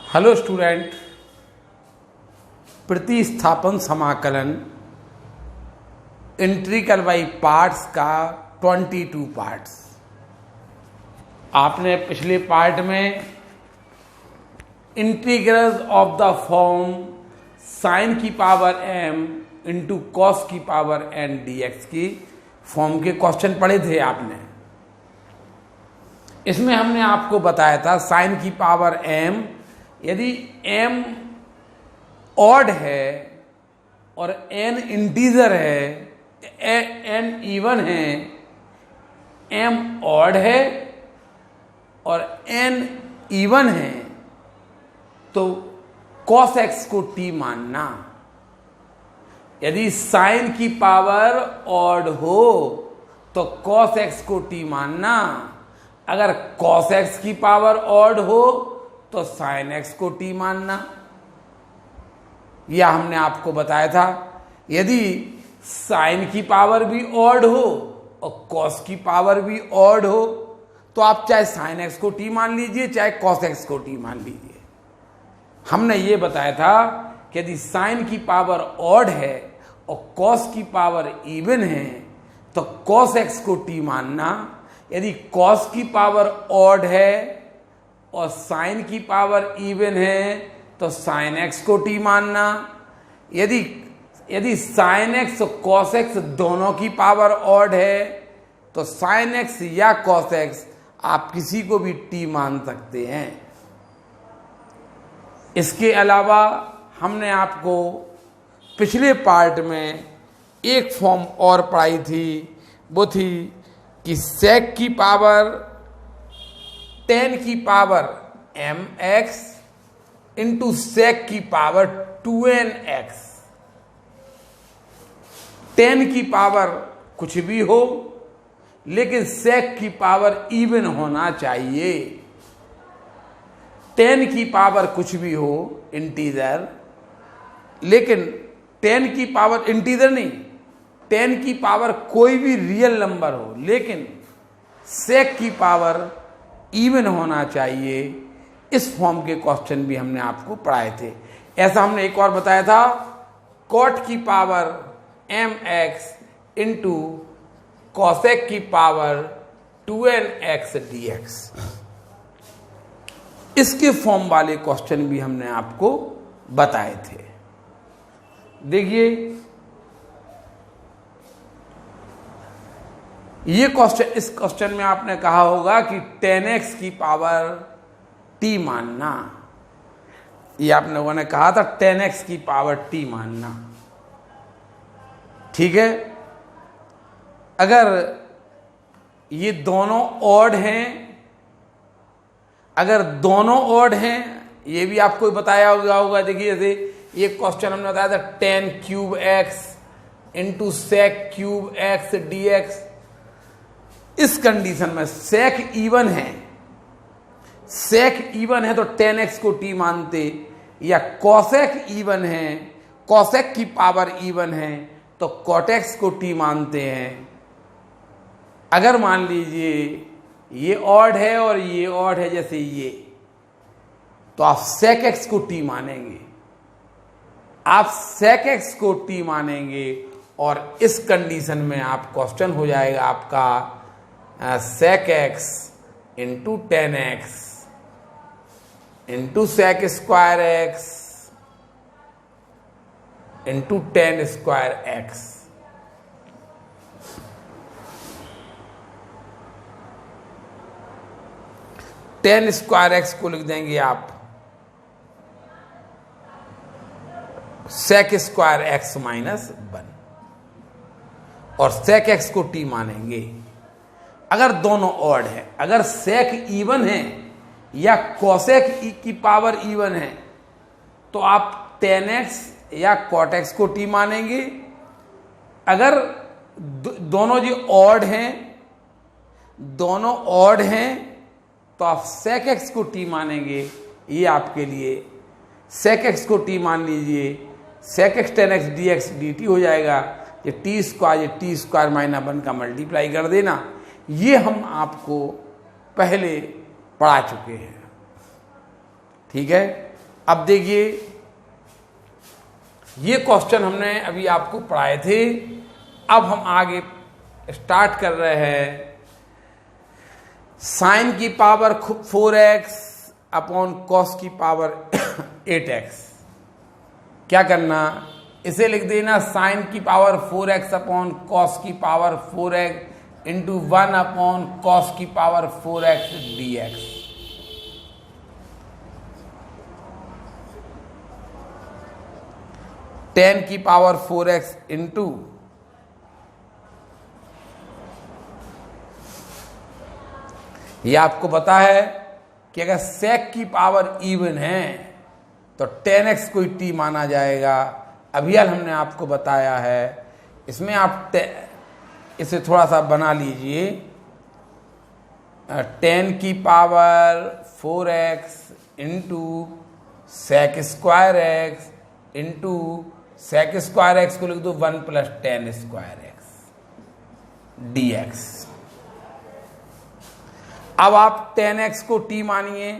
Hello student, प्रतिस्थापन समाकलन integral by parts का 22 पार्ट्स। आपने पिछले पार्ट में integrals of the form sine की पावर m इंटू कॉस की पावर n dx की फॉर्म के क्वेश्चन पढ़े थे आपने। इसमें हमने आपको बताया था साइन की पावर m यदि m ऑड है और n इंटीजर है, n इवन है, m ऑड है और n इवन है, तो cos x को t मानना। यदि साइन की पावर ऑड हो तो cos x को t मानना। अगर cos x की पावर ऑड हो तो sin x को t मानना। यह हमने आपको बताया था। यदि साइन की पावर भी ऑड हो और cos की पावर भी ऑड हो तो आप चाहे sin x को t मान लीजिए, चाहे cos x को t मान लीजिए। हमने ये बताया था कि यदि साइन की पावर ऑड है और cos की पावर इवन है तो cos x को t मानना। यदि cos की पावर ऑड है और साइन की पावर इवन है तो sin x को t मानना। यदि sin x और cos x दोनों की पावर ऑड है तो sin x या cos x आप किसी को भी t मान सकते हैं। इसके अलावा हमने आपको पिछले पार्ट में एक फॉर्म और पढ़ाई थी, वो थी कि sec की पावर 10 की पावर mx इंटू sec की पावर 2nx। 10 की पावर कुछ भी हो लेकिन sec की पावर इवन होना चाहिए। 10 की पावर कुछ भी हो इंटीजर, लेकिन 10 की पावर इंटीजर नहीं, 10 की पावर कोई भी रियल नंबर हो लेकिन sec की पावर इवन होना चाहिए। इस फॉर्म के क्वेश्चन भी हमने आपको पढ़ाए थे। ऐसा हमने एक और बताया था, cot की पावर mx इंटू cosec की पावर 2nx dx। इसके फॉर्म वाले क्वेश्चन भी हमने आपको बताए थे। देखिए ये क्वेश्चन, इस क्वेश्चन में आपने कहा होगा कि 10x की पावर t मानना। ये आप लोगों ने कहा था 10x की पावर t मानना, ठीक है। अगर ये दोनों ऑड हैं, अगर दोनों ऑड हैं, ये भी आपको बताया होगा। देखिए जैसे ये क्वेश्चन हमने बताया था 10 cube x into sec cube x dx। इस कंडीशन में sec इवन है, sec इवन है तो 10x को t मानते, या cosec इवन है, cosec की पावर इवन है तो cot x को t मानते हैं। अगर मान लीजिए ये ऑड है और ये ऑड है, जैसे ये, तो आप sec x को t मानेंगे। आप sec x को t मानेंगे और इस कंडीशन में आप क्वेश्चन हो जाएगा आपका sec x into 10x into sec square x into 10 square x। Ten square x को लिख देंगे आप sec स्क्वायर x माइनस 1 और sec x को t मानेंगे। अगर दोनों ऑड है, अगर sec इवन है या cosec की पावर इवन है तो आप 10x या cot x को t मानेंगे। अगर दोनों जी ऑड हैं, दोनों ऑड हैं तो आप sec x को t मानेंगे। ये आपके लिए sec x को t मान लीजिए, sec x 10x dx dt हो जाएगा। ये t स्क्वायर माइनस 1 का मल्टीप्लाई कर देना। ये हम आपको पहले पढ़ा चुके हैं, ठीक है। अब देखिए, ये क्वेश्चन हमने अभी आपको पढ़ाए थे। अब हम आगे स्टार्ट कर रहे हैं। साइन की पावर 4x अपॉन कॉस की पावर 8x। क्या करना, इसे लिख देना साइन की पावर 4x अपॉन कॉस की power 4x into 1 upon cos की पावर 4x dx। टेन की पावर 4x इंटू ये आपको पता है कि अगर सेक की पावर इवन है तो 10x कोई t माना जाएगा। अभी हमने आपको बताया है। इसमें आप इसे थोड़ा सा बना लीजिए। 10 की power 4x into sec square x into sec square x को लिख दो 1 प्लस 10 स्क्वायर एक्स dx। अब आप 10x को t मानिए,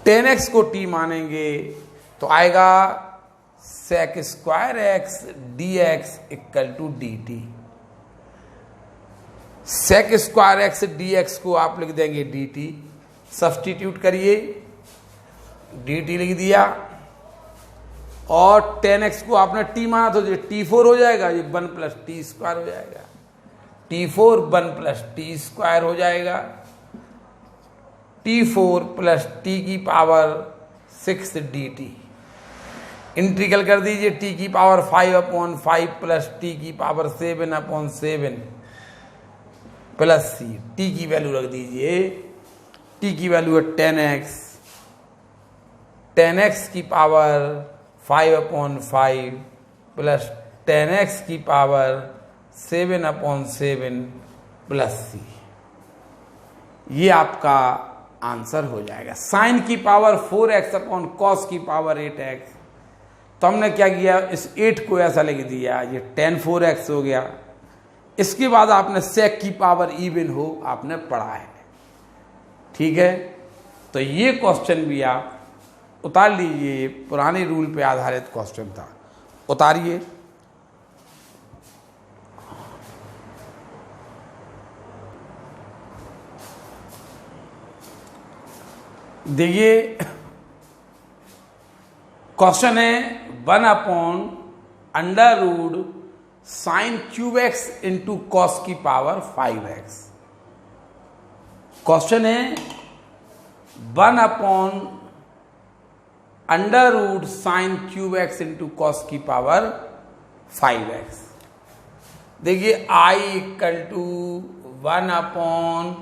10x को t मानेंगे तो आएगा sec square x dx equal to dt। Sec square x dx को आप लिख देंगे dt। सब्स्टिट्यूट करिए, dt लिख दिया, और 10x को आपने t माना तो ये t4 हो जाएगा, ये 1 प्लस टी स्क्वायर हो जाएगा। t4 1 प्लस टी स्क्वायर हो जाएगा। t4 प्लस टी की पावर 6 dt। इंटीग्रल कर दीजिए t की पावर 5 अपॉन 5 प्लस टी की power 7 upon 7 plus c। t की वैल्यू रख दीजिए, t की वैल्यू है 10x। 10x की पावर 5 अपॉन 5 प्लस 10x की पावर 7 अपॉन 7 प्लस c। ये आपका आंसर हो जाएगा। साइन की पावर 4x अपॉन कॉस की पावर 8x। तो हमने क्या किया, इस 8 को ऐसा लिख दिया, ये 10 4x हो गया। इसके बाद आपने सेक की पावर इवन हो आपने पढ़ा है, ठीक है। तो ये क्वेश्चन भी आप उतार लीजिए, पुराने रूल पे आधारित क्वेश्चन था, उतारिए। देखिए क्वेश्चन है 1 upon under root sine cube x into cos की पावर 5x। क्वेश्चन है 1 upon under root sine cube x into cos की पावर 5x। देखिए i इक्वल टू 1 अपॉन,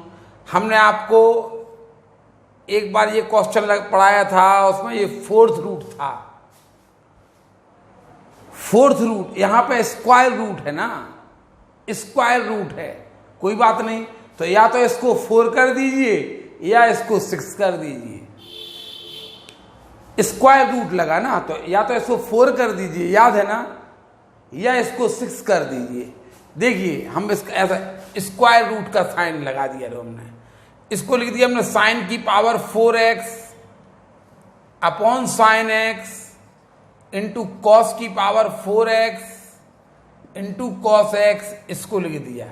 हमने आपको एक बार ये क्वेश्चन पढ़ाया था, उसमें ये 4th रूट था। 4th रूट, यहां पे स्क्वायर रूट है ना, स्क्वायर रूट है, कोई बात नहीं। तो या तो इसको 4 कर दीजिए या इसको 6 कर दीजिए। स्क्वायर रूट लगा ना, तो या तो इसको 4 कर दीजिए, याद है ना, या इसको 6 कर दीजिए। देखिए हम इसका ऐसा स्क्वायर रूट का साइन लगा दिया हमने, इसको लिख दिया हमने साइन की power 4x upon sine x into cos की power 4x into cos x, इसको लिख दिया।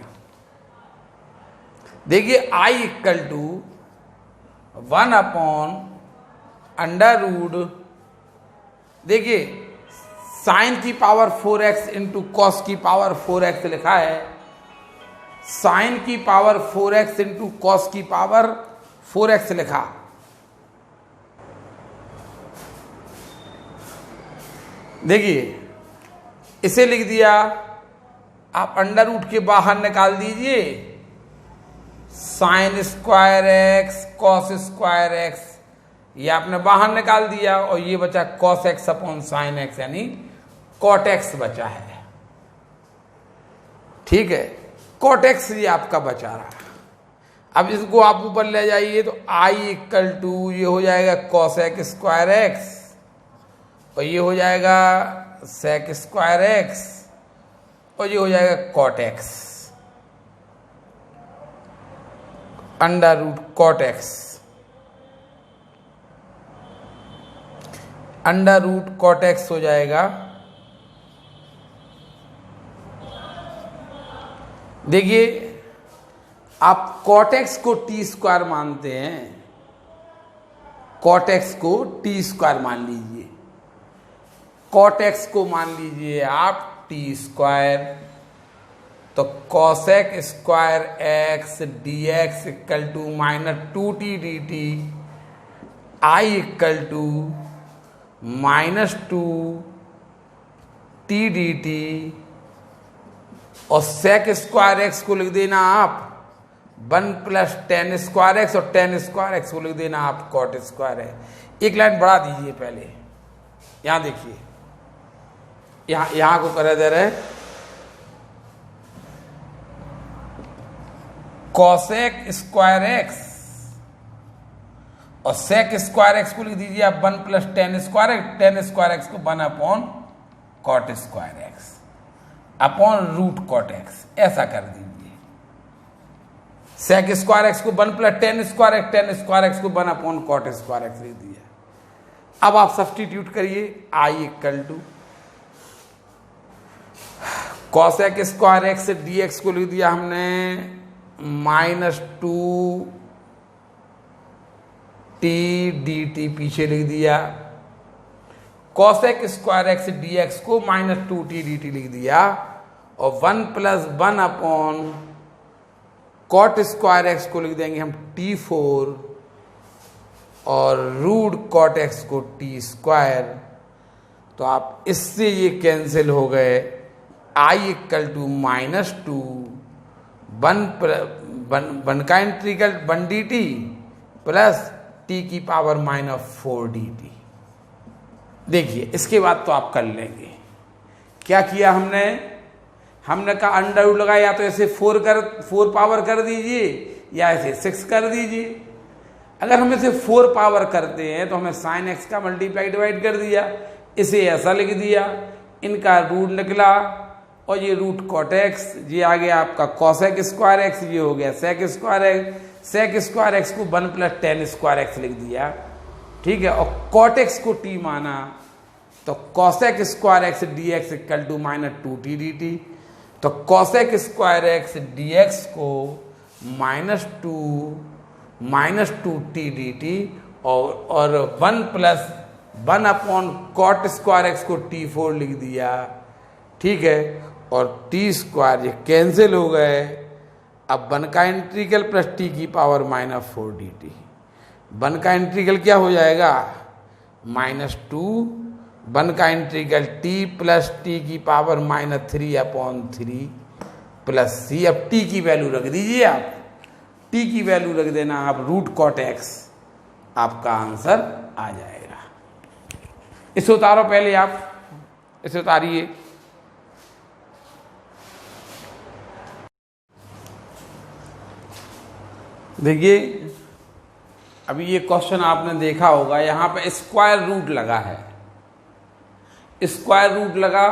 देखिए i equal to 1 upon under root, देखिए साइन की पावर 4x इंटू कॉस की पावर 4x लिखा है, साइन की पावर 4x इंटू कॉस की पावर 4x लिखा। देखिए इसे लिख दिया, आप अंडर रूट के बाहर निकाल दीजिए, sine square x cos square x, ये आपने बाहर निकाल दिया, और ये बचा cos x upon sine x, यानी कॉट एक्स बचा है, ठीक है। कॉट एक्स ये आपका बचा रहा। अब इसको आप ऊपर ले जाइए तो i इक्वल टू ये हो जाएगा कॉस एक्स स्क्वायर एक्स, और ये हो जाएगा सेक स्क्वायर एक्स, और ये हो जाएगा cot x under root cot x. Under root cot x हो जाएगा। देखिए आप कॉट एक्स को टी स्क्वायर मानते हैं, कॉट एक्स को टी स्क्वायर मान लीजिए, कॉट एक्स को मान लीजिए आप टी स्क्वायर, तो cosec square x d x equal to -2t dt, I equal to -2t dt, और सेक स्क्वायर एक्स को लिख देना आप 1 + tan स्क्वायर एक्स, और tan स्क्वायर एक्स को लिख देना आप कॉट स्क्वायर है। एक लाइन बढ़ा दीजिए पहले, यहां देखिए, यहां को कर दे रहे कॉसेक स्क्वायर एक्स, और सेक स्क्वायर एक्स को लिख दीजिए आप 1 + tan square x, tan square x को 1 / cot square x upon root cot x, ऐसा कर दीजिए। सेक स्क्वायर एक्स को 1 + tan square x, tan square x को 1 / कॉट स्क्वायर एक्स लिख दिया। अब आप सब्स्टिट्यूट करिए, I equal to cosec square x d x को लिख दिया हमने -2t dt, पीछे लिख दिया। Cosec square x d x को -2t dt लिख दिया, और 1 + 1 / कॉट स्क्वायर एक्स को लिख देंगे हम t4, और रूट कॉट एक्स को t स्क्वायर। तो आप इससे ये कैंसिल हो गए, आई इक्वल टू -2 1 का इंटीग्रल 1 dt प्लस t की पावर -4 dt। देखिए इसके बाद तो आप कर लेंगे। क्या किया हमने कहा अंडर रूट लगाया, या तो ऐसे 4 पावर कर दीजिए या ऐसे 6 कर दीजिए। अगर हम इसे 4 पावर करते हैं तो हमें साइन एक्स का मल्टीप्लाई डिवाइड कर दिया, इसे ऐसा लिख दिया, इनका रूट निकला, और ये रूट कॉट एक्स, ये आ गया आपका कॉसेक स्क्वायर एक्स, ये हो गया sec square x. Sec square x को 1 + tan स्क्वायर एक्स लिख दिया, ठीक है, और कॉट एक्स को टी माना, तो cosec square x d x equal to -2t dt। तो cosec square x d x को -2t dt, और 1 + 1 / कॉट स्क्वायर एक्स को t4 लिख दिया, ठीक है, और टी स्क्वायर ये कैंसिल हो गए। अब 1 का इंटीग्रल प्लस t की पावर -4 dt, 1 का इंटीग्रल क्या हो जाएगा -2, 1 का इंटीग्रल t प्लस t की पावर -3/3 प्लस c। अब t की वैल्यू रख दीजिए आप, t की वैल्यू रख देना आप रूट कॉट एक्स, आपका आंसर आ जाएगा। इसे उतारो पहले, आप इसे उतारिए। देखिए अभी ये क्वेश्चन आपने देखा होगा, यहां पे स्क्वायर रूट लगा है। स्क्वायर रूट लगा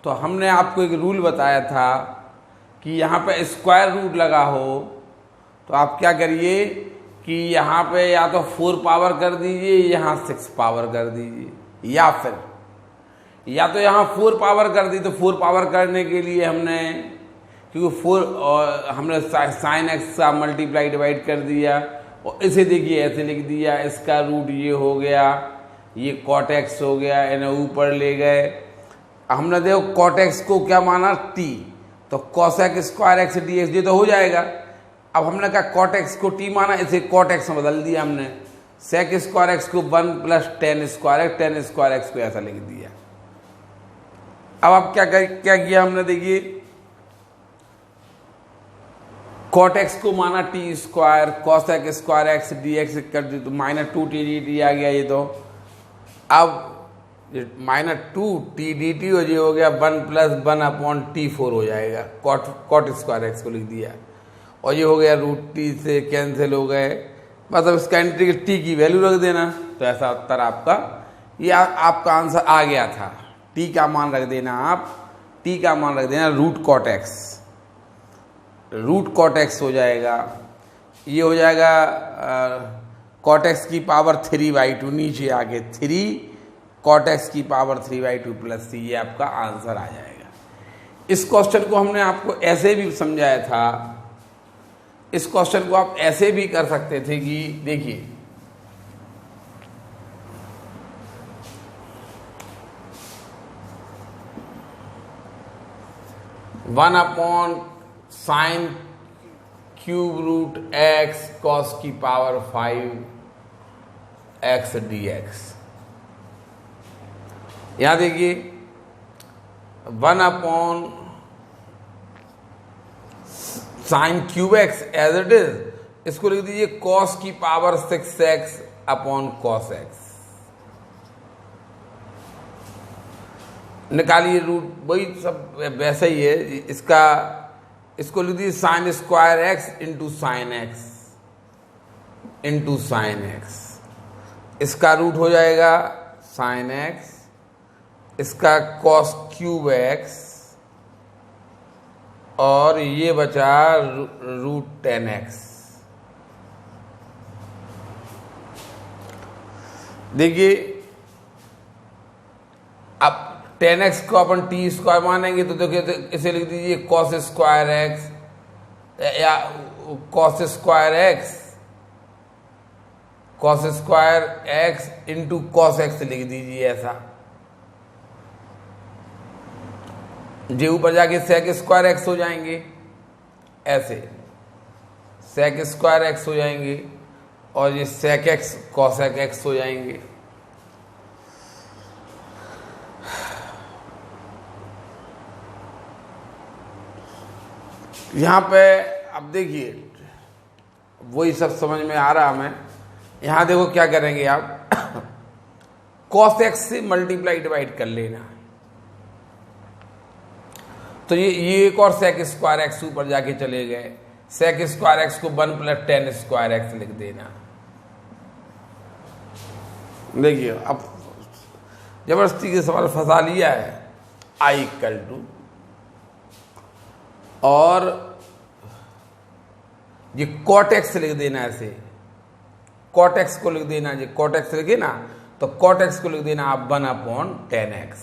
तो हमने आपको एक रूल बताया था कि यहाँ पे स्क्वायर रूट लगा हो तो आप क्या करिए कि यहाँ पे या तो 4 पावर कर दीजिए, यहाँ 6 पावर कर दीजिए, या फिर या तो यहाँ 4 पावर कर दी। तो 4 पावर करने के लिए हमने, क्योंकि 4 और हमने साइन एक्स का मल्टीप्लाई डिवाइड कर दिया, और इसे देखिए ऐसे लिख दिया, इसका रूट ये हो गया, ये कॉट एक्स हो गया, इन्हें ऊपर ले गए। हमने देखो कॉट एक्स को क्या माना t, तो cosec square x d x ये तो हो जाएगा। अब हमने कहा कॉट एक्स को t माना, इसे कॉट एक्स में बदल दिया हमने, सेक स्क्वायर एक्स को 1 + tan square x, tan square x को ऐसा लिख दिया। अब आप क्या किया हमने, देखिए कॉट एक्स को माना T square, cosec square x d x कर दी, तो -2t dt आ गया ये। तो अब -2t dt हो, ये हो गया 1 + 1 / t4 हो जाएगा, कॉट स्क्वायर एक्स को लिख दिया, और ये हो गया रूट t से कैंसिल हो गए। मतलब इसका इंटीग्रल t की वैल्यू रख देना, तो ऐसा उत्तर आपका, ये आपका आंसर आ गया था। t का मान रख देना आप, t का मान रख देना root cot x, root cot x हो जाएगा, ये हो जाएगा कॉट एक्स की पावर 3/2, नीचे आके 3 कॉट एक्स की पावर 3/2 प्लस सी, ये आपका आंसर आ जाएगा। इस क्वेश्चन को हमने आपको ऐसे भी समझाया था, इस क्वेश्चन को आप ऐसे भी कर सकते थे कि देखिए 1/sin cube root x cos की पावर 5x dx। यहां देखिए 1/sin cube x as it is, इसको लिख दीजिए कॉस की power 6x upon cos x. निकालिए रूट, वही सब वैसा ही है इसका, इसको लिख दीजिए sine square x into sine x into sine x, इसका रूट हो जाएगा साइन एक्स, इसका कॉस क्यूब एक्स, और ये बचा रूट 10x। देखिए अब 10x को अपन टी स्क्वायर मानेंगे तो देखिए तो इसे लिख दीजिए कॉस स्क्वायर एक्स या cos square x, cos square x into cos x लिख दीजिए ऐसा। जे ऊपर जाके सेक स्क्वायर एक्स हो जाएंगे, ऐसे सेक स्क्वायर एक्स हो जाएंगे, और ये सेक एक्स कॉसेक एक्स हो जाएंगे। यहाँ पे अब देखिए वही सब समझ में आ रहा हमें। यहाँ देखो क्या करेंगे आप कॉस एक्स से मल्टीप्लाई डिवाइड कर लेना, तो ये एक और सेक स्क्वायर एक्स ऊपर जाके चले गए, सेक स्क्वायर एक्स को 1 + 10 स्क्वायर एक्स लिख देना। देखिए अब जबरदस्ती के सवाल फंसा लिया है, आई इक्वल टू, और ये कॉट एक्स लिख देना ऐसे, कॉट एक्स को लिख देना, ये कॉट एक्स लिखे ना तो कॉट एक्स को लिख देना आप 1/10x।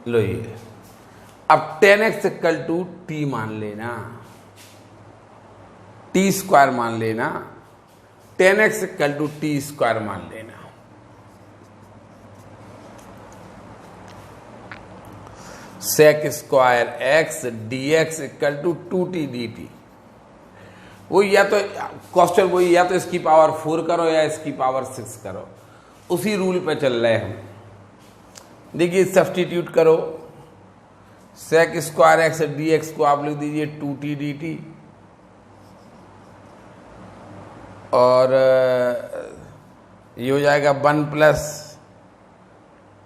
लो ये अब 10x = t मान लेना, t स्क्वायर मान लेना, 10x = t स्क्वायर मान लेना। Sec square x dx = 2t dt। वो या तो क्वेश्चन वही, या तो इसकी पावर 4 करो या इसकी पावर 6 करो, उसी रूल पे चल रहे हैं हम। देखिए सब्स्टिट्यूट करो, सेक स्क्वायर एक्स dx को आप लिख दीजिए 2t dt, और ये हो जाएगा 1 +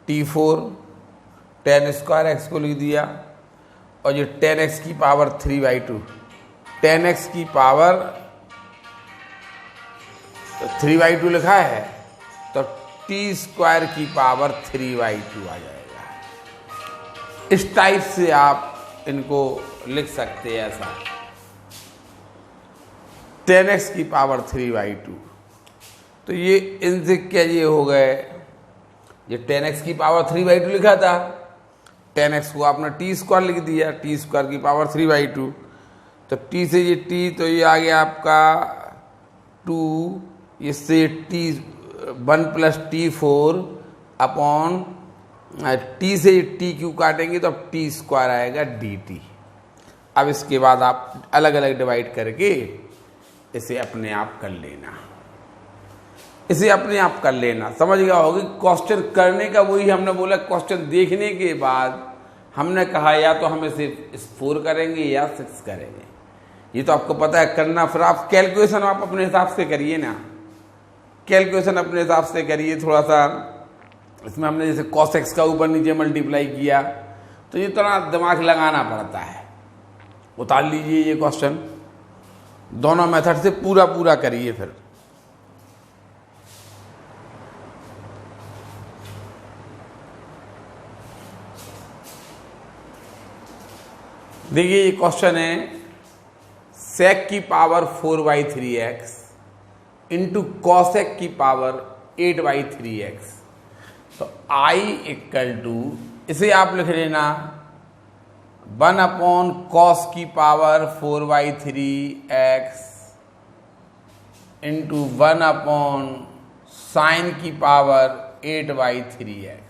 t4, 10 स्क्वायर एक्स को लिख दिया, और ये 10x की पावर 3/2, 10x की पावर 3/2 लिखा है तो t स्क्वायर की पावर 3/2 आ जाएगा। इस टाइप से आप इनको लिख सकते हैं ऐसा, 10x की पावर 3/2। तो ये इनसे क्या ये हो गए, ये 10x की पावर 3/2 लिखा था, 10x को आपने t स्क्वायर लिख दिया, t स्क्वायर की पावर 3/2, तो t से ये t, तो ये आ गया आपका 2, इससे t 1 + t4 अपॉन t से t क्यू काटेंगे तो अब t स्क्वायर आएगा dt। अब इसके बाद आप अलग अलग डिवाइड करके इसे अपने आप कर लेना, इसे अपने आप कर लेना। समझ गया होगी क्वेश्चन करने का, वही हमने बोला क्वेश्चन देखने के बाद हमने कहा या तो हम इसे 4 करेंगे या 6 करेंगे, ये तो आपको पता है करना। फिर आप कैलकुलेशन आप अपने हिसाब से करिए ना, कैलकुलेशन अपने हिसाब से करिए थोड़ा सा। इसमें हमने जैसे cos x का ऊपर नीचे मल्टीप्लाई किया, तो ये थोड़ा दिमाग लगाना पड़ता है। उतार लीजिए ये क्वेश्चन, दोनों मेथड से पूरा करिए। फिर देखिए ये क्वेश्चन है, सेक की पावर 4/3x इंटू कॉसेक की पावर 8/3x। तो I इक्वल टू, इसे आप लिख लेना 1 अपॉन कॉस की power 4/3 x into 1 upon sine की power 8/3 x।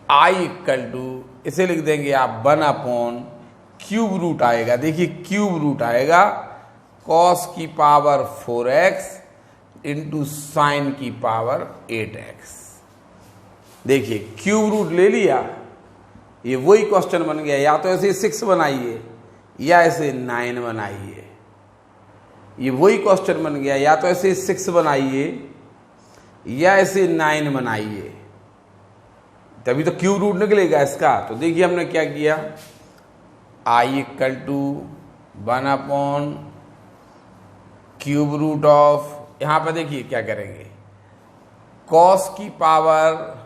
I equal to, इसे लिख देंगे आप 1 अपॉन क्यूब रूट आएगा, देखिए क्यूब रूट आएगा कॉस की पावर 4x इंटू साइन की पावर 8x। देखिए क्यूब रूट ले लिया, ये वही क्वेश्चन बन गया। या तो ऐसे 6 बनाइए या ऐसे 9 बनाइए, ये वही क्वेश्चन बन गया। या तो ऐसे 6 बनाइए या ऐसे 9 बनाइए, तभी तो क्यूब रूट निकलेगा इसका। तो देखिए हमने क्या किया, I equal to 1 upon cube root of, यहां पर देखिए क्या करेंगे, कॉस की power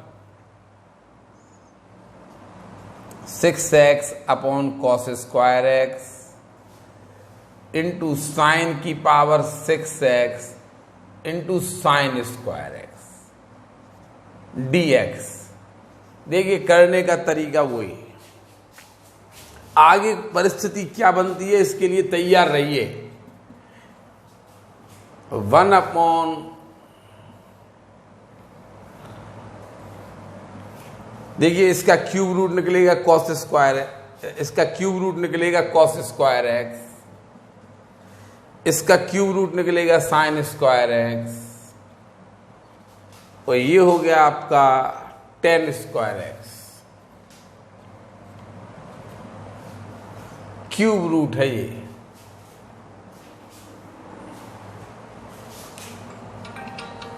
6x upon cos square x into sine की power 6x into sine square x dx। देखिए करने का तरीका वही, आगे परिस्थिति क्या बनती है इसके लिए तैयार रहिए। 1 अपॉन, देखिए इसका क्यूब रूट निकलेगा कॉस स्क्वायर, इसका क्यूब रूट निकलेगा कॉस स्क्वायर x, इसका क्यूब रूट निकलेगा साइन स्क्वायर x, और ये हो गया आपका tan square x। Cube root है ये।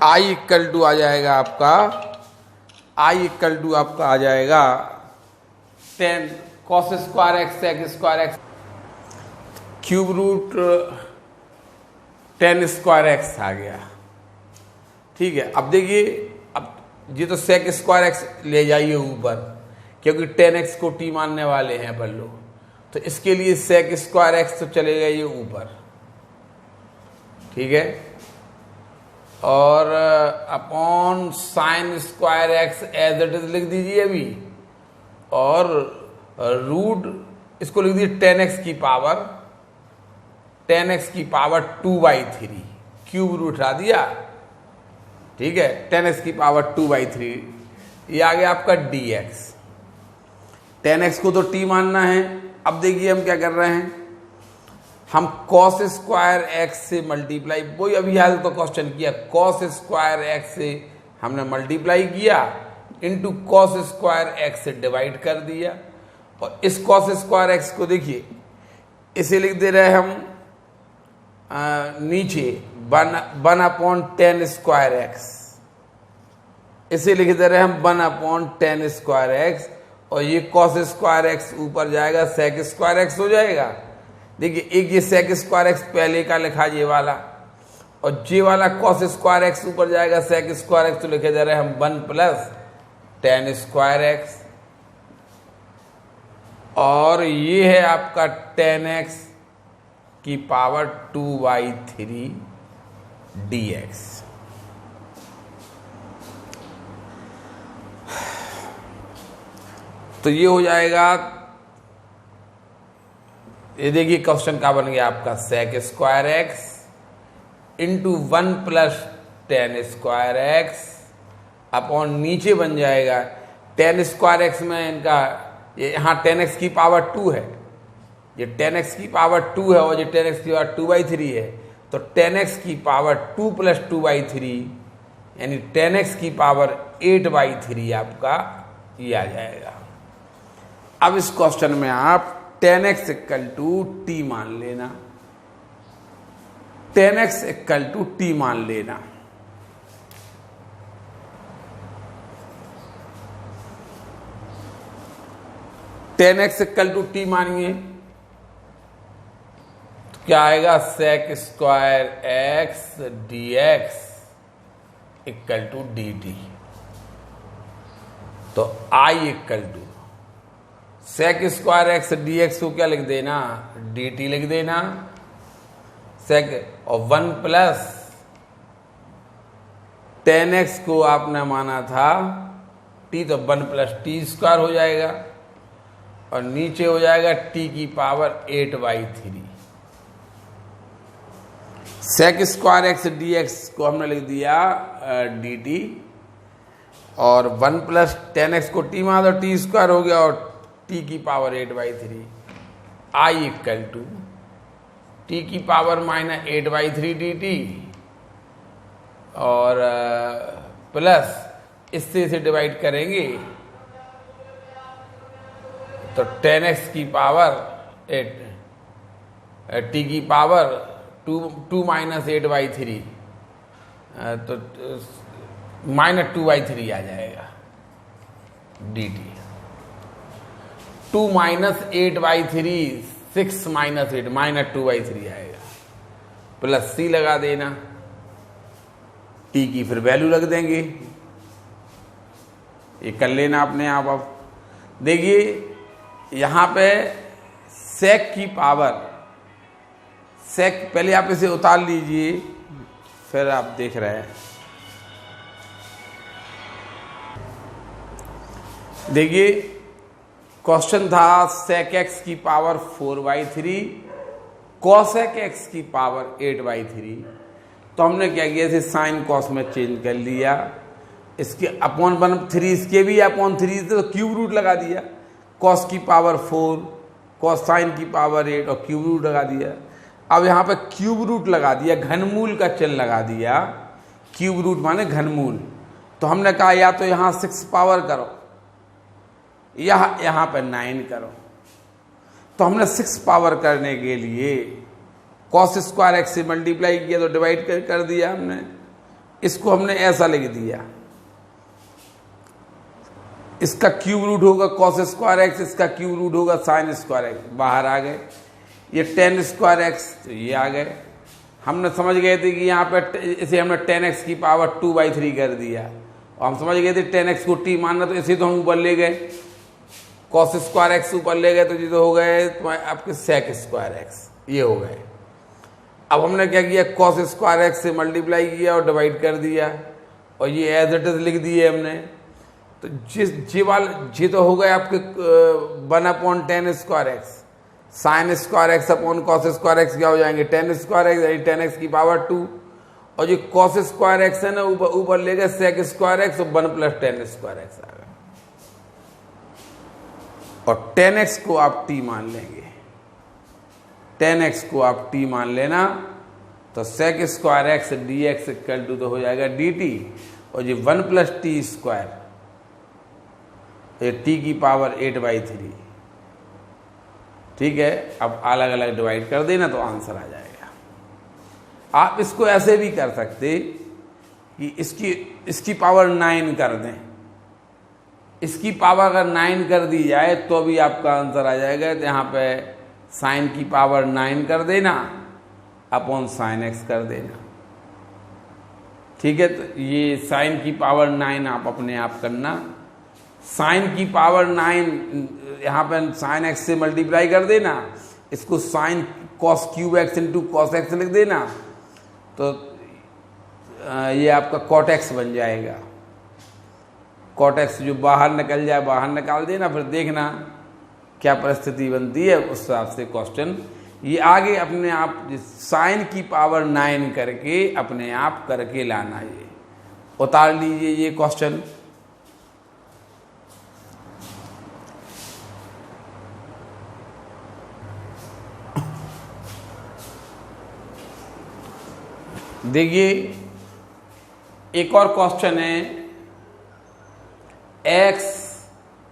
I इक्वल टू आ जाएगा आपका, I इक्वल टू आपका आ जाएगा 10 cos square x sec square x, cube root 10 square x आ गया। ठीक है, अब देखिए, अब ये तो सेक स्क्वायर एक्स ले जाइए ऊपर, क्योंकि 10x को t मानने वाले हैं अपन लोग, तो इसके लिए सेक स्क्वायर एक्स तो चलेगा ये ऊपर। ठीक है, और upon sine square x as it is लिख दीजिए अभी, और रूट इसको लिख दीजिए 10x की पावर 2/3, क्यूब रूट हटा दिया। ठीक है, 10x की पावर 2/3, ये आ गया आपका dx। 10x को तो t मानना है। अब देखिए हम क्या कर रहे हैं, हम कॉस स्क्वायर एक्स से मल्टीप्लाई, वही अभी हाल तो क्वेश्चन किया, कॉस स्क्वायर एक्स से हमने मल्टीप्लाई किया इंटू कॉस स्क्वायर एक्स से डिवाइड कर दिया, और इस कॉस स्क्वायर एक्स को देखिए इसे लिख दे रहे हैं हम नीचे 1 अपॉन 10 स्क्वायर एक्स, इसे लिख दे रहे हैं हम 1 अपॉन 10 स्क्वायर एक्स, और ये कॉस स्क्वायर एक्स ऊपर जाएगा सेक स्क्वायर एक्स हो जाएगा। देखिए एक ये सेक स्क्वायर एक्स पहले का लिखा ये वाला, और जे वाला कॉस स्क्वायर एक्स ऊपर जाएगा सेक स्क्वायर एक्स, तो लिखे जा रहे हैं हम 1 प्लस 10 स्क्वायर एक्स, और ये है आपका 10x की पावर 2/3 dx। तो ये हो जाएगा, ये देखिए क्वेश्चन का बन गया आपका sec square x into 1 plus 10 square x upon नीचे बन जाएगा 10 स्क्वायर एक्स में इनका ये यहाँ 10x की पावर 2 है, ये 10x की पावर 2 है और ये 10x की पावर 2/3 है, तो 10x की पावर 2 प्लस 2/3 यानी 10x की पावर 8/3 आपका ये आ जाएगा। अब इस क्वेश्चन में आप 10x इक्वल टू t मान लेना, 10x इक्वल टू t मान लेना। Tan x equal to t मानिए तो क्या आएगा, sec square x d x equal to d t. तो I equal to sec square x d x को क्या लिख देना, डी टी लिख देना, सेक और 1 प्लस 10x को आपने माना था t, तो 1 प्लस टी स्क्वायर हो जाएगा और नीचे हो जाएगा t की power 8/3। Sec square x dx को हमने लिख दिया dt और 1 प्लस 10x को t माना तो टी स्क्वायर हो गया और t की power 8/3। I equal to t की पावर -8/3 dt और प्लस इससे इसे डिवाइड करेंगे तो 10x की पावर 8 टी की पावर 2 माइनस 8/3 तो -2/3 आ जाएगा dt। 2 माइनस 8/3 6 माइनस 8 -2/3 आएगा प्लस c लगा देना, t की फिर वैल्यू रख देंगे, ये कर लेना अपने आप। अब देखिए यहाँ पे सेक की पावर, सेक पहले आप इसे उतार लीजिए फिर आप देख रहे हैं। देखिए क्वेश्चन था सेक एक्स की पावर 4/3 कॉसेक एक्स की पावर 8/3, तो हमने क्या किया, इसे साइन कॉस में चेंज कर लिया, इसके अपॉन 1/3 इसके भी अपॉन 3 तो क्यूब रूट लगा दिया, कॉस की पावर 4 कॉस साइन की पावर 8 और क्यूब रूट लगा दिया। अब यहाँ पे क्यूब रूट लगा दिया, घनमूल का चिन्ह लगा दिया, क्यूब रूट माने घनमूल। तो हमने कहा या तो यहाँ 6 पावर करो या यहाँ पे 9 करो, तो हमने 6 पावर करने के लिए कॉस स्क्वायर एक्स से मल्टीप्लाई किया तो डिवाइड कर दिया हमने, इसको हमने ऐसा लिख दिया, इसका क्यूब रूट होगा कॉस स्क्वायर एक्स, इसका क्यूब रूट होगा साइन स्क्वायर एक्स, बाहर आ गए। ये 10 स्क्वायर एक्स तो ये आ गए। हमने समझ गए थे कि यहाँ पे इसे हमने 10x की पावर 2/3 कर दिया और हम समझ गए थे 10x को t मानना, तो इसे तो हम ऊपर ले गए, कॉस स्क्वायर एक्स ऊपर ले गए, तो ये तो हो गए आपके सेक स्क्वायर एक्स, ये हो गए। अब हमने क्या किया, कॉस स्क्वायर एक्स से मल्टीप्लाई किया और डिवाइड कर दिया और ये एज इट इज लिख दिए हमने। तो ये तो हो गए आपके 1/10 square x, sign square x upon cos square x क्या हो जाएंगे 10 स्क्वायर एक्स, यानी 10x की पावर 2, और ये कॉस स्क्वायर एक्स है ना ऊपर ले गए सेक स्क्वायर एक्स और 1 प्लस 10 स्क्वायर एक्स आ गया, और 10x को आप t मान लेंगे, 10x को आप t मान लेना, तो sec square x dx equal to तो हो जाएगा dt, और ये 1 प्लस टी स्क्वायर, ये t की पावर 8/3। ठीक है, अब अलग अलग डिवाइड कर देना तो आंसर आ जाएगा। आप इसको ऐसे भी कर सकते कि इसकी पावर 9 कर दें, इसकी पावर अगर 9 कर दी जाए तो भी आपका आंसर आ जाएगा। तो यहाँ पे साइन की पावर 9 कर देना अपॉन साइन एक्स कर देना। ठीक है, तो ये साइन की पावर 9 आप अपने आप करना, साइन की पावर 9 यहाँ पे साइन एक्स से मल्टीप्लाई कर देना, इसको sine cos cube x into cos x लिख देना, तो ये आपका कॉट एक्स बन जाएगा। कॉट एक्स जो बाहर निकल जाए बाहर निकाल देना, फिर देखना क्या परिस्थिति बनती है, उस हिसाब से क्वेश्चन ये आगे अपने आप साइन की पावर 9 करके अपने आप करके लाना। ये उतार लीजिए ये क्वेश्चन। देखिए एक और क्वेश्चन है, x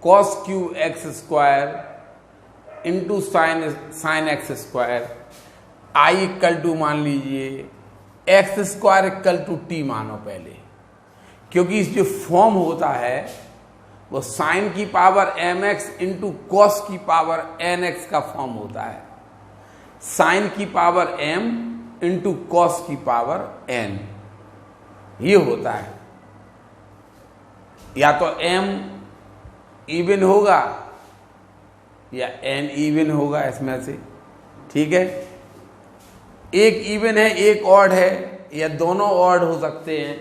cos cube x square into sine x square, I equal to मान लीजिए x square equal to t मानो पहले, क्योंकि इस जो फॉर्म होता है वो साइन की power m x into cos की पावर एन एक्स का फॉर्म होता है। साइन की पावर एम इंटू कॉस की पावर एन, ये होता है। या तो एम इवन होगा या एन इवन होगा इसमें से। ठीक है, एक इवन है एक ऑड है, या दोनों ऑड हो सकते हैं,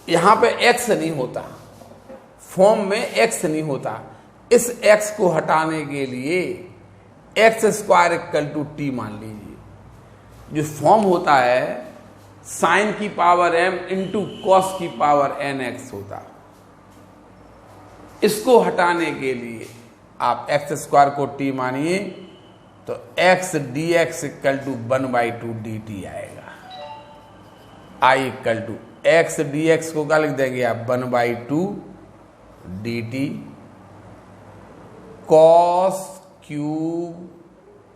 यहां पे x नहीं होता, फॉर्म में x नहीं होता। इस x को हटाने के लिए x square equal to t मान लीजिए। जो फॉर्म होता है साइन की पावर m इंटू कॉस की पावर nx होता। इसको हटाने के लिए आप x स्क्वायर को t मानिए तो x dx equal to 1/2 dt आएगा। I equal to x dx को क्या लिख देंगे आप 1/2 dt cos cube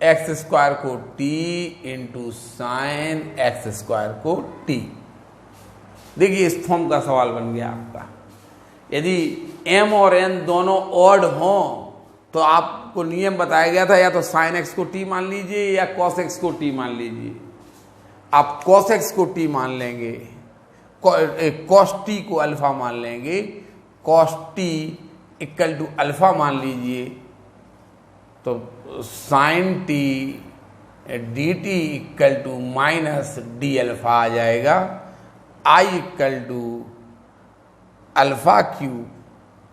x square को t into sine x square को t। देखिए इस फॉर्म का सवाल बन गया आपका। यदि m और n दोनों ऑड हों तो आपको नियम बताया गया था या तो साइन x को t मान लीजिए या कॉस x को t मान लीजिए। आप कॉस x को t मान लेंगे, कॉस t को अल्फा मान लेंगे, cos t equal to alpha मान लीजिए तो sine t dt equal to minus d alpha आ जाएगा। I equal to alpha cube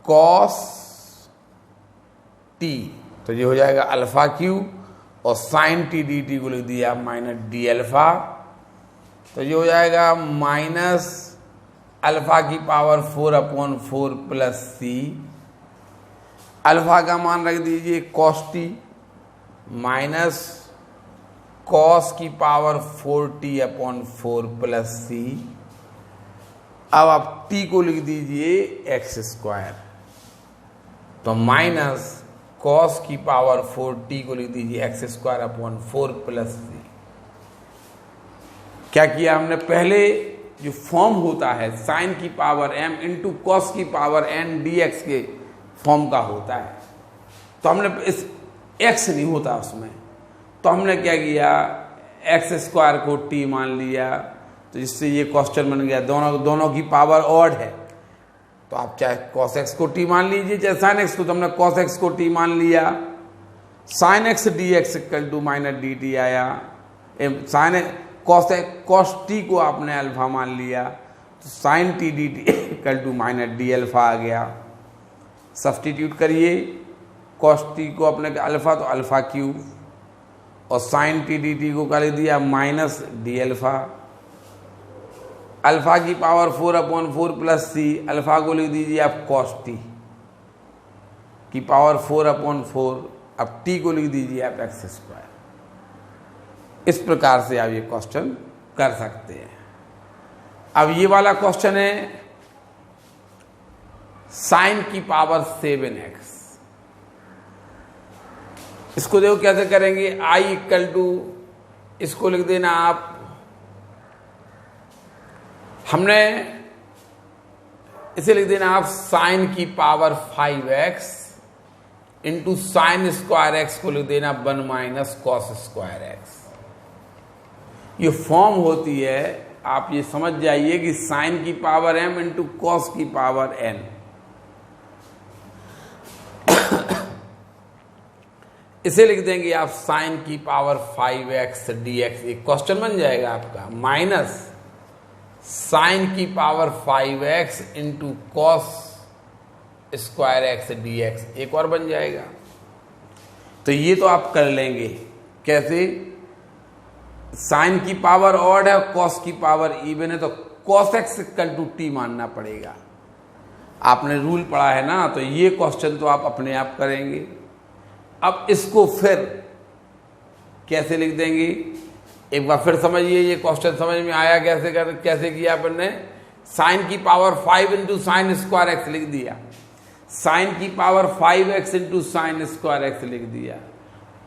cos t, तो ये हो जाएगा अल्फा क्यूब और साइन t dt को लिख दिया माइनस डी अल्फा, तो ये हो जाएगा माइनस अल्फा की पावर 4/4 प्लस c। अल्फा का मान रख दीजिए कॉस t माइनस कॉस की पावर 4t/4 प्लस c। अब आप t को लिख दीजिए एक्स स्क्वायर, तो माइनस कॉस की पावर 4t को लिख दीजिए एक्स स्क्वायर/4 प्लस c। क्या किया हमने? पहले जो फॉर्म होता है साइन की पावर m इंटू कॉस की पावर n dx के फॉर्म का होता है, तो हमने इस x नहीं होता उसमें, तो हमने क्या किया एक्स स्क्वायर को t मान लिया, तो जिससे ये क्वेश्चन बन गया। दोनों की पावर ऑड है तो आप चाहे cos x को t मान लीजिए चाहे sin x को, तो हमने cos x को t मान लिया। sin x dx equal to minus dt आया। sin cos t को आपने अल्फा मान लिया तो sin t dt equal to minus d alpha आ गया। सब्स्टिट्यूट करिए, cos t को अपने अल्फा तो अल्फा क्यूब और sin t dt को क्या लिख दिया माइनस डी अल्फा। अल्फा की पावर 4/4 प्लस c, अल्फा को लिख दीजिए आप cos t की पावर 4/4, अब t को लिख दीजिए आप एक्स स्क्वायर। इस प्रकार से आप ये क्वेश्चन कर सकते हैं। अब ये वाला क्वेश्चन है साइन की पावर 7x। इसको देखो कैसे करेंगे। I इक्वल टू, इसको लिख देना आप, हमने इसे लिख देना आप साइन की power 5x into sine square x को लिख देना 1 माइनस कॉस स्क्वायर एक्स। ये फॉर्म होती है, आप ये समझ जाइए कि साइन की पावर m इंटू कॉस की पावर n। इसे लिख देंगे आप साइन की पावर 5x dx, एक क्वेश्चन बन जाएगा आपका, माइनस साइन की power 5x into cos square x dx, एक और बन जाएगा। तो ये तो आप कर लेंगे। कैसे? साइन की पावर ऑड है और कॉस की पावर इवन है, तो cos x equal to t मानना पड़ेगा। आपने रूल पढ़ा है ना, तो ये क्वेश्चन तो आप अपने आप करेंगे। अब इसको फिर कैसे लिख देंगे, एक बार फिर समझिए। ये क्वेश्चन समझ में आया कैसे किया अपन ने? साइन की power 5 into sine square x लिख दिया, साइन की power 5x into sine square x लिख दिया,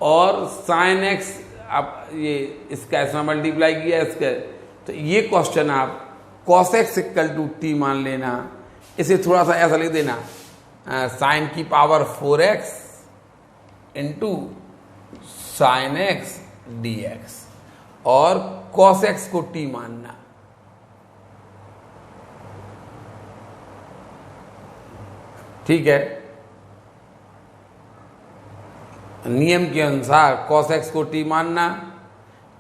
और साइन एक्स आप ये इसका ऐसा मल्टीप्लाई किया इसका, तो ये क्वेश्चन आप cos x equal to t मान लेना। इसे थोड़ा सा ऐसा लिख देना, साइन की power 4x into sine x dx, और cos x को t मानना। ठीक है, नियम के अनुसार cos x को t मानना।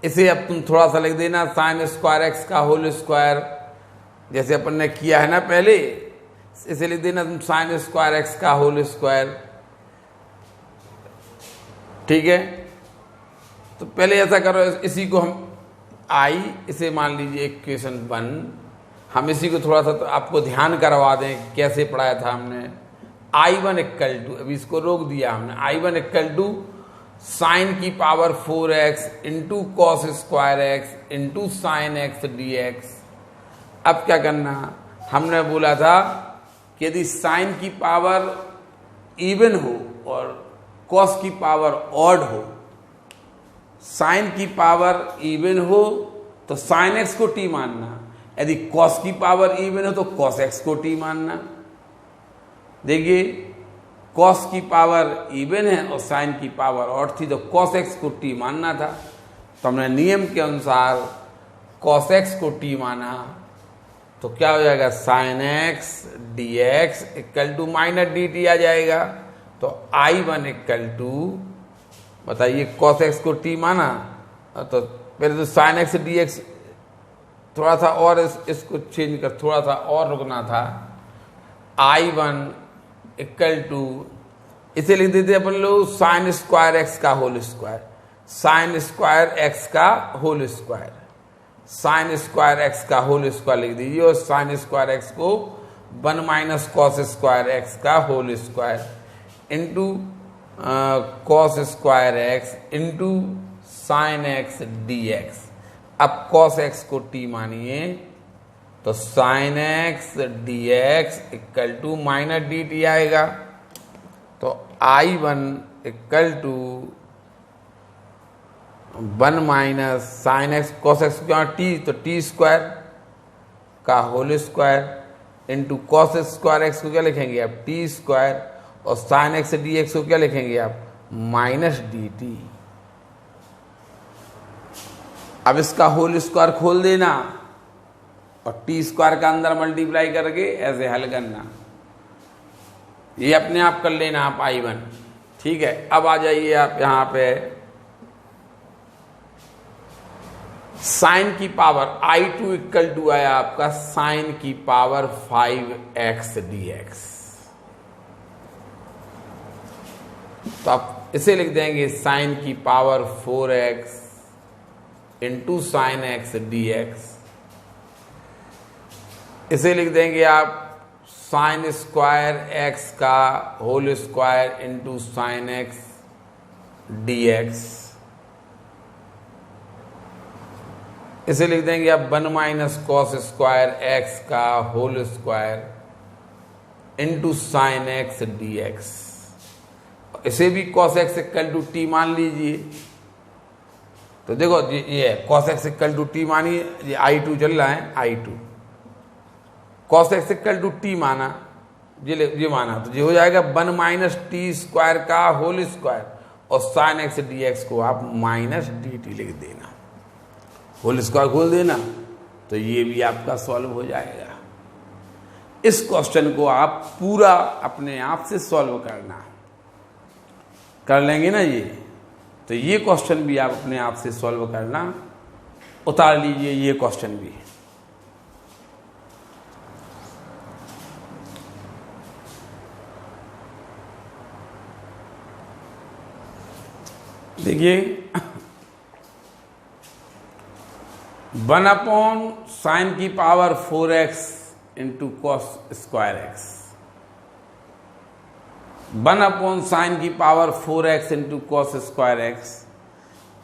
इसे अब तुम थोड़ा सा लिख देना, साइन स्क्वायर एक्स का होल स्क्वायर जैसे अपन ने किया है ना पहले, इसे लिख देना तुम साइन स्क्वायर एक्स का होल स्क्वायर। ठीक है, तो पहले ऐसा करो, इसी को हम आई, इसे मान लीजिए इक्वेशन 1। हम इसी को थोड़ा सा तो आपको ध्यान करवा दें कैसे पढ़ाया था हमने। I1 इक्वल टू, अभी इसको रोक दिया हमने, I1 इक्वल टू साइन की power 4x into cos square x into sine x d x. अब क्या करना, हमने बोला था कि यदि साइन की पावर इवन हो और कॉस की पावर ऑड हो, साइन की पावर इवन हो तो साइन एक्स को टी मानना, यदि कॉस की पावर इवन हो तो कॉस एक्स को टी मानना। देखिए, कॉस की पावर इवन है और साइन की पावर ऑड थी तो कॉस एक्स को टी मानना था, तो हमने नियम के अनुसार कॉस एक्स को टी माना, तो क्या हो जाएगा, sine x d x equal to minus d t आ जाएगा। तो I1 इक्वल टू, बताइए, कॉस एक्स को टी माना, तो पहले तो साइन एक्स डी एक्स थोड़ा सा और इसको चेंज कर, थोड़ा सा और रुकना था। I1 इक्वल टू, इसे लिख देते अपन लोग साइन स्क्वायर एक्स का whole square, sine square x का whole square, sine square x का होल स्क्वायर लिख दीजिए, और साइन स्क्वायर एक्स को 1 माइनस कॉस स्क्वायर एक्स का whole square into cos square x into sine x d x. अब cos x को t मानिए, तो sine x d x equal to minus d t आएगा। तो I1 equal to 1 minus sine x, cos x क्या t, तो t square का whole square into cos square x को क्या लिखेंगे आप, टी स्क्वायर, और साइन एक्स डी एक्स को क्या लिखेंगे आप, माइनस डी टी। अब इसका होल स्क्वायर खोल देना और टी स्क्वायर का अंदर मल्टीप्लाई करके ऐसे हल करना, ये अपने आप कर लेना आप I1। ठीक है, अब आ जाइए आप यहां पे, साइन की पावर I2 इक्वल टू आया आपका साइन की पावर 5x dx। तो आप इसे लिख देंगे साइन की power 4x into sine x d x. इसे लिख देंगे आप साइन स्क्वायर एक्स का whole square into sine x d x. इसे लिख देंगे आप 1 माइनस कॉस स्क्वायर एक्स का whole square into sine x d x. इसे भी cos x equal to t मान लीजिए। तो देखो ये cos x equal to t मानिए, ये I2 चल रहा है, I2 cos x equal to T माना, ये माना, तो ये हो जाएगा 1 माइनस टी स्क्वायर का होल स्क्वायर, और साइन एक्स डी एक्स को आप माइनस डी टी लिख देना, होल स्क्वायर खोल देना, तो ये भी आपका सॉल्व हो जाएगा। इस क्वेश्चन को आप पूरा अपने आप से सॉल्व करना, कर लेंगे ना ये, तो ये क्वेश्चन भी आप अपने आप से सॉल्व करना, उतार लीजिए ये क्वेश्चन भी। देखिए 1 अपॉन साइन की power 4x into cos square x, 1 upon sine की power 4x into cos square x.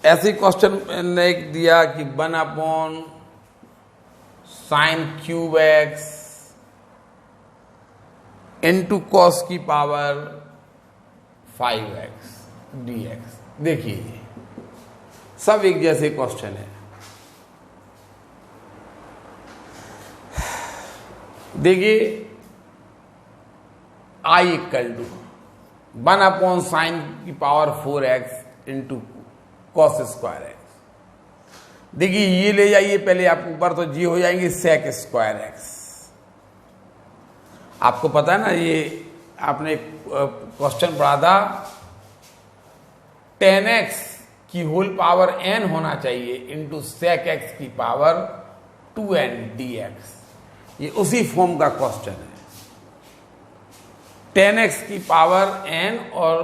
ऐसे क्वेश्चन ने दिया कि 1 upon sine cube x into cos की पावर 5x dx। देखिए सब एक जैसे क्वेश्चन है। देखिए I equal to 1 upon sine की power 4x into cos square x. देखिए ये ले जाइए पहले आप ऊपर, तो जी हो जाएंगे सेक स्क्वायर एक्स। आपको पता है ना, ये आपने क्वेश्चन पढ़ा था 10x की होल पावर n होना चाहिए इंटू सेक एक्स की पावर 2n dx। ये उसी फॉर्म का क्वेश्चन है। 10x की पावर n और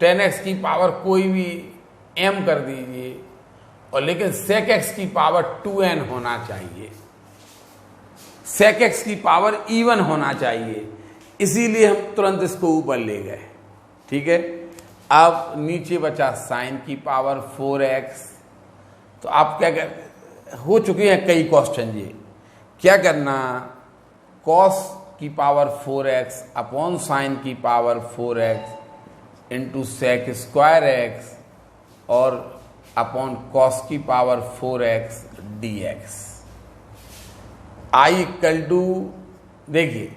10x की पावर कोई भी m कर दीजिए, और लेकिन sec x की पावर 2n होना चाहिए, sec x की पावर even होना चाहिए, इसीलिए हम तुरंत इसको ऊपर ले गए। ठीक है, अब नीचे बचा साइन की पावर 4x। तो आप क्या कर, हो चुके हैं कई क्वेश्चन ये, क्या करना, cos की पावर 4x अपॉन साइन की power 4x into sec square x और अपॉन कॉस की power 4x dx। I equal to, देखिए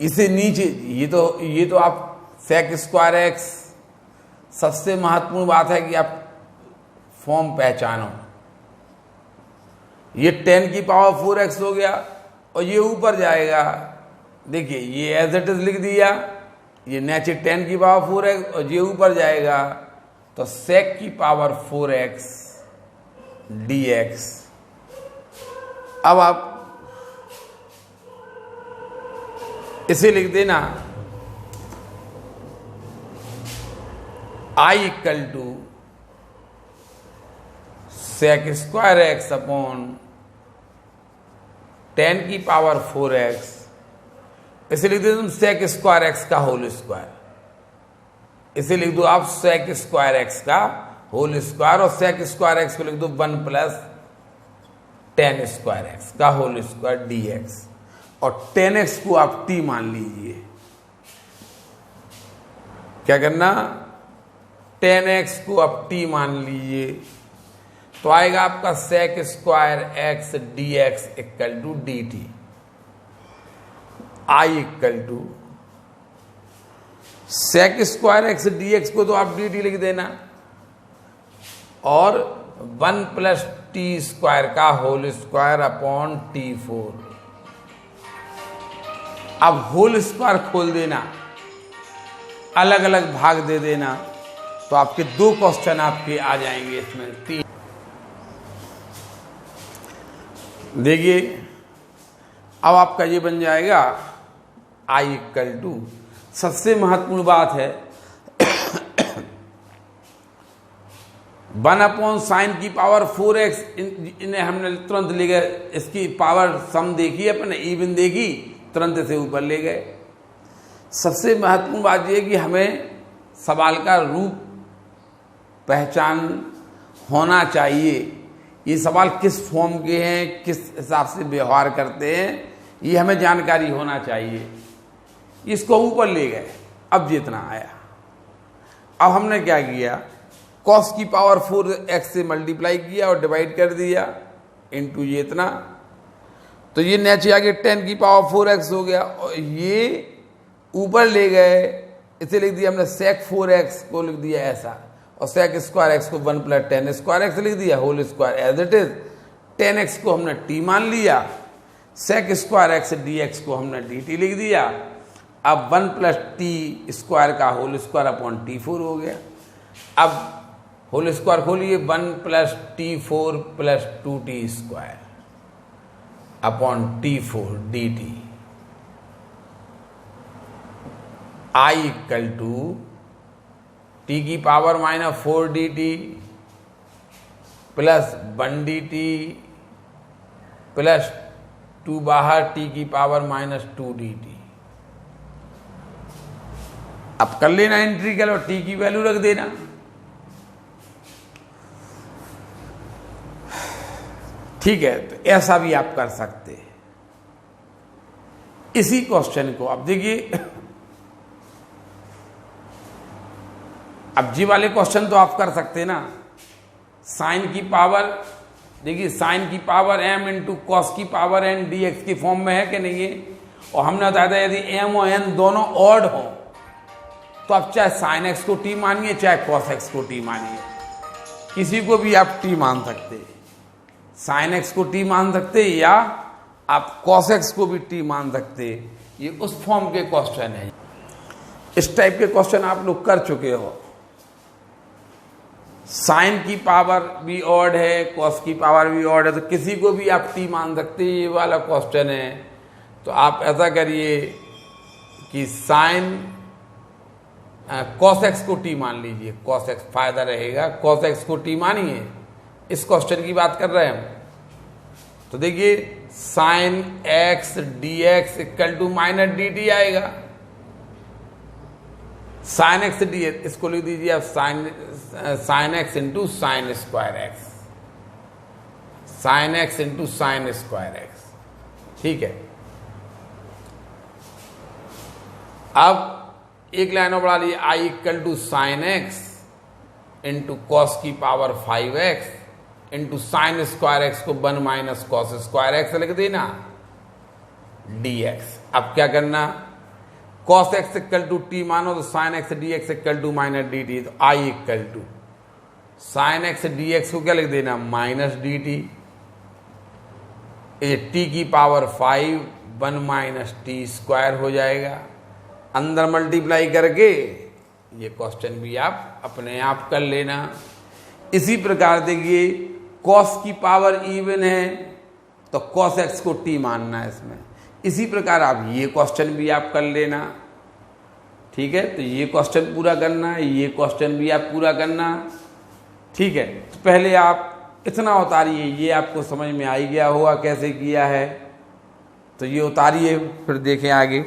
इसे नीचे, ये तो आप सेक स्क्वायर एक्स, सबसे महत्वपूर्ण बात है कि आप फॉर्म पहचानो। ये 10 की पावर 4x हो गया और ये ऊपर जाएगा, देखिए ये एज इट इज लिख दिया, ये नीचे 10 की पावर 4x और ये ऊपर जाएगा, तो सेक की पावर 4x dx। अब आप इसे लिख देना, I equal to sec square x upon 10 की पावर 4x, इसे लिख दो तुम सेक स्क्वायर एक्स का होल स्क्वायर, इसे लिख दो आप सेक स्क्वायर एक्स का होल स्क्वायर, और सेक स्क्वायर एक्स को लिख दो 1 प्लस 10 स्क्वायर एक्स का होल स्क्वायर dx, और 10x को आप t मान लीजिए। क्या करना, 10x को आप t मान लीजिए, तो आएगा आपका sec square x dx equal to dt। I equal to sec square x dx को तो आप dt लिख देना, और 1 प्लस टी स्क्वायर का होल स्क्वायर अपॉन t4। अब होल स्क्वायर खोल देना, अलग अलग भाग दे देना, तो आपके 2 क्वेश्चन आपके आ जाएंगे, इसमें 3। देखिए अब आपका ये बन जाएगा आई इक्वल टू, सबसे महत्वपूर्ण बात है 1 अपॉन साइन की पावर 4x, इन्हें हमने तुरंत ले गए, इसकी पावर सम देखी अपने, इवन देखी, तुरंत से ऊपर ले गए। सबसे महत्वपूर्ण बात यह है कि हमें सवाल का रूप पहचान होना चाहिए, ये सवाल किस फॉर्म के हैं, किस हिसाब से व्यवहार करते हैं, ये हमें जानकारी होना चाहिए। इसको ऊपर ले गए, अब जितना आया, अब हमने क्या किया, कॉस की पावर 4x से मल्टीप्लाई किया और डिवाइड कर दिया इनटू ये इतना, तो ये नीचे आगे 10 की पावर 4x हो गया, और ये ऊपर ले गए, इसे लिख दिया हमने सेक 4x को लिख दिया ऐसा, और सेक स्क्वायर x को 1 प्लस 10 स्क्वायर एक्स लिख दिया, whole square as it is, 10x को हमने t मान लिया, सेक स्क्वायर x dx को हमने dt लिख दिया। अब 1 प्लस टी स्क्वायर का होल स्क्वायर अपॉन t4 हो गया। अब होल स्क्वायर खोलिए, 1 plus t4 plus 2t square upon t4 dt। I equal to t की power -4 dt plus 1 dt plus 2 बाहर टी की पावर -2 dt। अब कर लेना इंटीग्रल और टी की वैल्यू रख देना। ठीक है, तो ऐसा भी आप कर सकते हैं। इसी क्वेश्चन को अब देखिए, अब जी वाले क्वेश्चन तो आप कर सकते हैं ना, साइन की पावर, देखिए साइन की पावर m इंटू कॉस की पावर n dx की फॉर्म में है कि नहीं है, और हमने बताया था यदि m और n दोनों ऑड हो तो आप चाहे साइन x को t मानिए चाहे कॉस x को t मानिए, किसी को भी आप t मान सकते, साइन x को t मान सकते या आप कॉस x को भी t मान सकते। ये उस फॉर्म के क्वेश्चन है, इस टाइप के क्वेश्चन आप लोग कर चुके हो। साइन की पावर भी ऑड है, कॉस की पावर भी ऑड है, तो किसी को भी आप टी मान सकते हैं। ये वाला क्वेश्चन है, तो आप ऐसा करिए कि साइन कॉस एक्स को टी मान लीजिए, कॉस एक्स फायदा रहेगा, कॉस एक्स को टी मानिए। इस क्वेश्चन की बात कर रहे हैं हम। तो देखिए sine x d x equal to minus d t आएगा। साइन एक्स डी एक्स, इसको लिख दीजिए आप sine x into sine square x, sine x into sine square x. ठीक है, अब एक लाइन और बढ़ा लीजिए, I equal to sine x into cos की power 5x into sine square x को 1 माइनस कॉस स्क्वायर एक्स लिख देना dx। अब क्या करना, cos x equal to t मानो तो sine x d x equal to minus d t, तो I equal to sine x d x को क्या लिख देना माइनस डी टी, टी की पावर 5 1 माइनस टी स्क्वायर हो जाएगा। अंदर मल्टीप्लाई करके ये क्वेश्चन भी आप अपने आप कर लेना। इसी प्रकार देखिए कॉस की पावर इवन है तो कॉस एक्स को टी मानना है इसमें। इसी प्रकार आप ये क्वेश्चन भी आप कर लेना। ठीक है, तो ये क्वेश्चन पूरा करना है, ये क्वेश्चन भी आप पूरा करना। ठीक है, तो पहले आप इतना उतारिए, ये आपको समझ में आ ही गया होगा कैसे किया है, तो ये उतारिए फिर देखें आगे।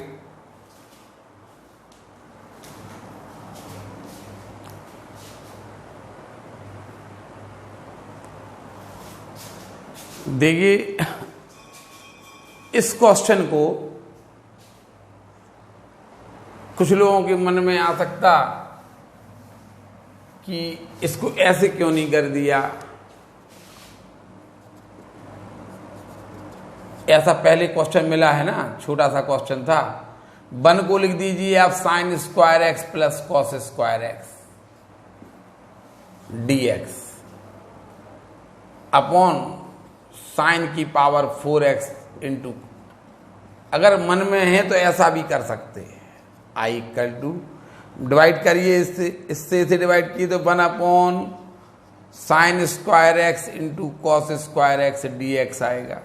देखिए इस क्वेश्चन को कुछ लोगों के मन में आ सकता कि इसको ऐसे क्यों नहीं कर दिया, ऐसा पहले क्वेश्चन मिला है ना, छोटा सा क्वेश्चन था। 1 को लिख दीजिए आप sine square x plus cos square x dx upon sine की पावर 4x इंटू, अगर मन में है तो ऐसा भी कर सकते हैं, आई इक्वल टू डिवाइड करिए, इससे डिवाइड किए तो 1 upon sine square x into cos square x d x आएगा।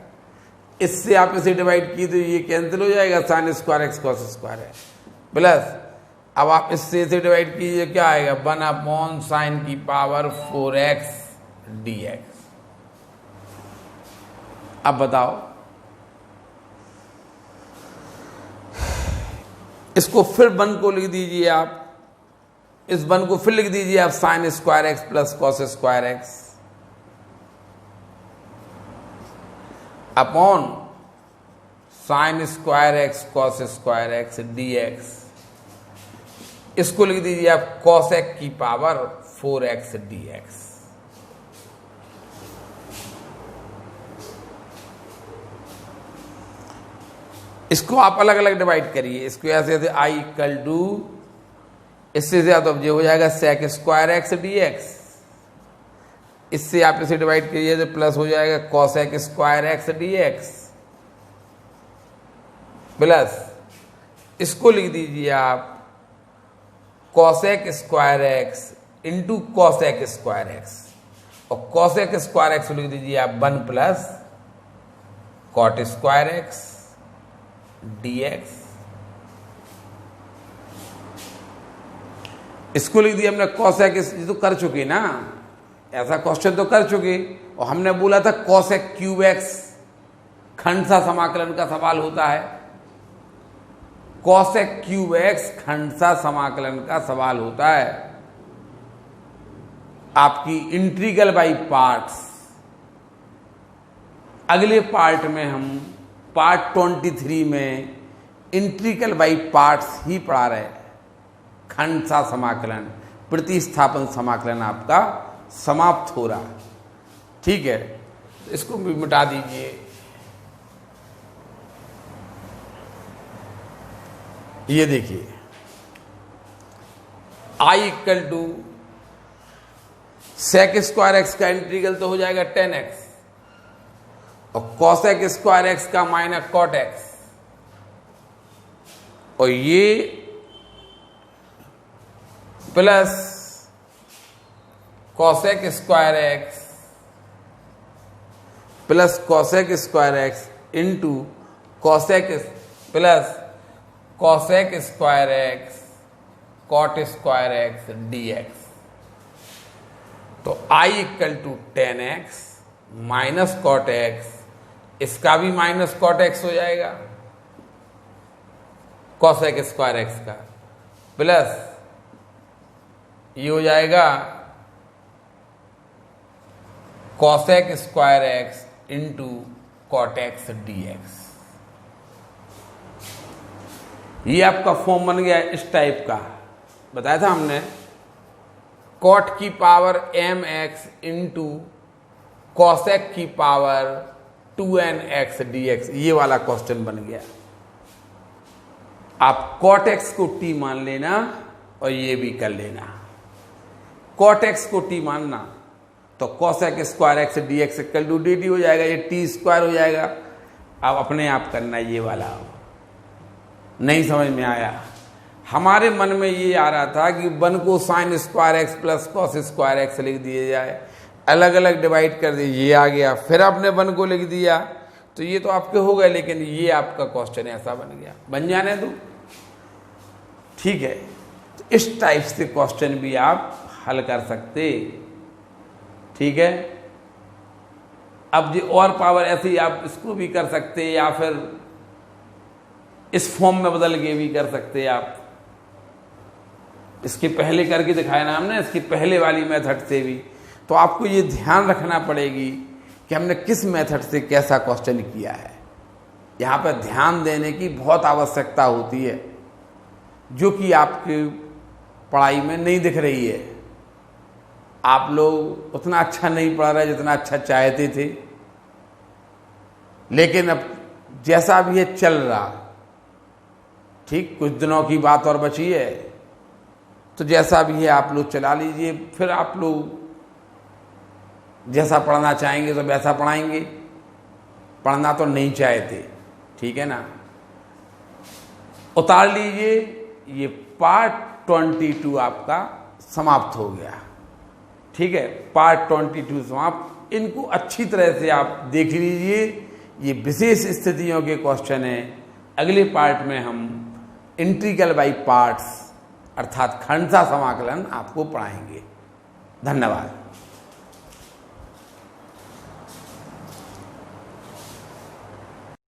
इससे आप इसे डिवाइड किए तो ये कैंसिल हो जाएगा, sign square x cos square x plus, अब आप इससे डिवाइड कीजिए क्या आएगा 1 अपॉन साइन की पावर 4x डी एक्स। अब बताओ, इसको फिर 1 को लिख दीजिए आप, इस 1 को फिर लिख दीजिए आप sine square x plus cos square x upon sine square x cos square x d x. इसको लिख दीजिए आप कॉस एक्स की पावर 4x डी एक्स। इसको आप अलग अलग डिवाइड करिए, इसको ऐसे ऐसे आई इक्वल टू, इससे ज्यादा अब ये हो जाएगा sec square x d x, इससे आप इसे डिवाइड करिए तो प्लस हो जाएगा cosec square x d x plus, इसको लिख दीजिए आप cosec square x into cosec square x, और कॉसेक स्क्वायर एक्स लिख दीजिए आप 1 plus cot square x dx। इसको लिख दिया हमने कॉसेक, ये तो कर चुके ना, ऐसा क्वेश्चन तो कर चुके, और हमने बोला था कॉसेक क्यूब एक्स खंडसा समाकलन का सवाल होता है, कॉसेक क्यूब एक्स खंडसा समाकलन का सवाल होता है। आपकी इंटीग्रल बाई पार्ट्स, अगले पार्ट में हम पार्ट 23 में इंटीग्रल बाई पार्ट्स ही पढ़ा रहे हैं। खंडसा समाकलन, प्रतिस्थापन समाकलन आपका समाप्त हो रहा। ठीक है, इसको भी मिटा दीजिए। ये देखिए I equal to sec square x का इंटीग्रल तो हो जाएगा 10x, और कॉसेक स्क्वायर एक्स का माइनस कॉट एक्स, और ये plus cosec square x plus cosec square x into cosec plus cosec square x cot square x dx। तो I equal to 10x minus cot x, इसका भी minus cot x हो जाएगा cosec square x का, plus ये हो जाएगा cosec square x into cot x dx। ये आपका फॉर्म बन गया इस टाइप का, बताया था हमने, कॉट की पावर mx इंटू कॉसेक की पावर 2nx dx, ये वाला क्वेश्चन बन गया। आप कॉट एक्स को t मान लेना और ये भी कर लेना। कॉट एक्स को t मानना तो cosec square x dx equal to dt हो जाएगा, ये t स्क्वायर हो जाएगा। अब अपने आप करना ये वाला, नहीं समझ में आया। हमारे मन में ये आ रहा था कि 1 को sign square x plus cos square x लिख दिया जाए, अलग अलग डिवाइड कर दिए, ये आ गया। फिर आपने 1 को लिख दिया, तो ये तो आपके हो गए, लेकिन ये आपका क्वेश्चन ऐसा बन गया, बन जाने दो, ठीक है। तो इस टाइप से क्वेश्चन भी आप हल कर सकते, ठीक है। अब जो और पावर ऐसे ही आप इसको भी कर सकते, या फिर इस फॉर्म में बदल के भी कर सकते आप। इसके पहले करके दिखाया ना हमने, इसकी पहले वाली मेथड से भी। तो आपको ये ध्यान रखना पड़ेगी कि हमने किस मेथड से कैसा क्वेश्चन किया है। यहाँ पर ध्यान देने की बहुत आवश्यकता होती है, जो कि आपकी पढ़ाई में नहीं दिख रही है। आप लोग उतना अच्छा नहीं पढ़ रहे जितना अच्छा चाहते थे, लेकिन अब जैसा भी ये चल रहा, ठीक, कुछ दिनों की बात और बची है, तो जैसा भी है आप लोग चला लीजिए। फिर आप लोग जैसा पढ़ना चाहेंगे तो वैसा पढ़ाएंगे, पढ़ना तो नहीं चाहते, ठीक है ना। उतार लीजिए, ये पार्ट 22 आपका समाप्त हो गया, ठीक है। पार्ट 22 समाप्त। इनको अच्छी तरह से आप देख लीजिए, ये विशेष स्थितियों के क्वेश्चन हैं। अगले पार्ट में हम इंटीग्रल बाई पार्ट्स अर्थात खंडशः समाकलन आपको पढ़ाएंगे। धन्यवाद।